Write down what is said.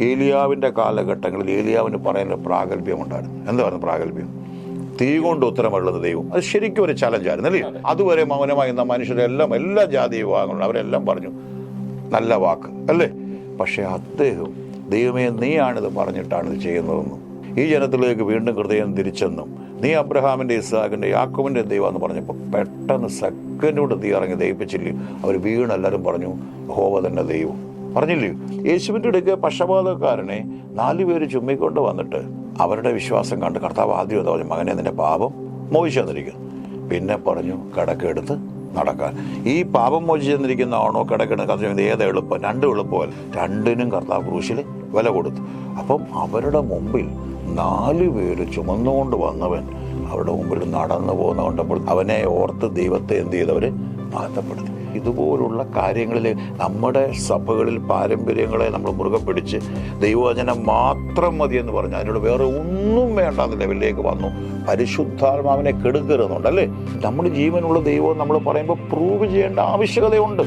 ഏലിയാവിൻ്റെ കാലഘട്ടങ്ങളിൽ ഏലിയാവിന് പറയുന്ന പ്രാഗൽഭ്യം ഉണ്ടായിരുന്നു. എന്തായിരുന്നു പ്രാഗൽഭ്യം? തീ കൊണ്ട് ഉത്തരമുള്ളത് ദൈവം. അത് ശരിക്കും ഒരു ചലഞ്ചായിരുന്നു അല്ലേ? അതുവരെ മൗനമായി നിന്ന മനുഷ്യരെല്ലാം, എല്ലാ ജാതി വിഭാഗങ്ങളും അവരെല്ലാം പറഞ്ഞു നല്ല വാക്ക് അല്ലേ. പക്ഷെ അദ്ദേഹം ദൈവമേ നീയാണിത് പറഞ്ഞിട്ടാണ് ഇത് ചെയ്യുന്നതെന്നും ഈ ജനത്തിലേക്ക് വീണ്ടും ഹൃദയം തിരിച്ചെന്നും നീ അബ്രഹാമിൻ്റെ, ഇസ്ഹാക്കിൻ്റെ, യാക്കോബിൻ്റെ ദൈവം എന്ന് പറഞ്ഞപ്പോൾ പെട്ടെന്ന് സെക്കൻഡോട് തീ ഇറങ്ങി ദയിപ്പിച്ചില്ലേ. അവർ വീണെല്ലാവരും പറഞ്ഞു യഹോവ തന്നെ ദൈവം. പറഞ്ഞില്ലേ? യേശുവിൻ്റെ അടുക്ക് പക്ഷപാതക്കാരനെ 4 പേര് ചുമ്മിക്കൊണ്ട് വന്നിട്ട് അവരുടെ വിശ്വാസം കണ്ട് കർത്താവ് ആദ്യം എന്താ പറഞ്ഞു? മകനെ നിന്റെ പാപം മോചിച്ചു തന്നിരിക്കുന്നു. പിന്നെ പറഞ്ഞു കിടക്കെടുത്ത് നടക്കാൻ. ഈ പാപം മോചിച്ചു തന്നിരിക്കുന്നതാണോ കിടക്കെടുത്ത് കർത്താവ്? ഏത് എളുപ്പം? 2 എളുപ്പമല്ല. 2നും കർത്താവ് ക്രൂശിൽ വില കൊടുത്തു. അപ്പം അവരുടെ മുമ്പിൽ 4 പേര് ചുമന്നുകൊണ്ട് വന്നവൻ അവരുടെ മുമ്പിൽ നടന്നു പോകുന്ന കണ്ടപ്പോൾ അവനെ ഓർത്ത് ദൈവത്തെ എന്ത് ചെയ്തവർ മഹത്വപ്പെടുത്തി. ഇതുപോലുള്ള കാര്യങ്ങളിൽ നമ്മുടെ സഭകളിൽ പാരമ്പര്യങ്ങളെ നമ്മൾ മുറുകെ പിടിച്ച് ദൈവവചനം മാത്രം മതി എന്ന് പറഞ്ഞ് അതിനോട് വേറെ ഒന്നും വേണ്ടാന്ന ലെവലിലേക്ക് വന്നു. പരിശുദ്ധാത്മാവിനെ കെടുക്കരുന്നുണ്ടല്ലേ. നമ്മുടെ ജീവനുള്ള ദൈവം നമ്മൾ പറയുമ്പോൾ പ്രൂവ് ചെയ്യേണ്ട ആവശ്യകതയുണ്ട്.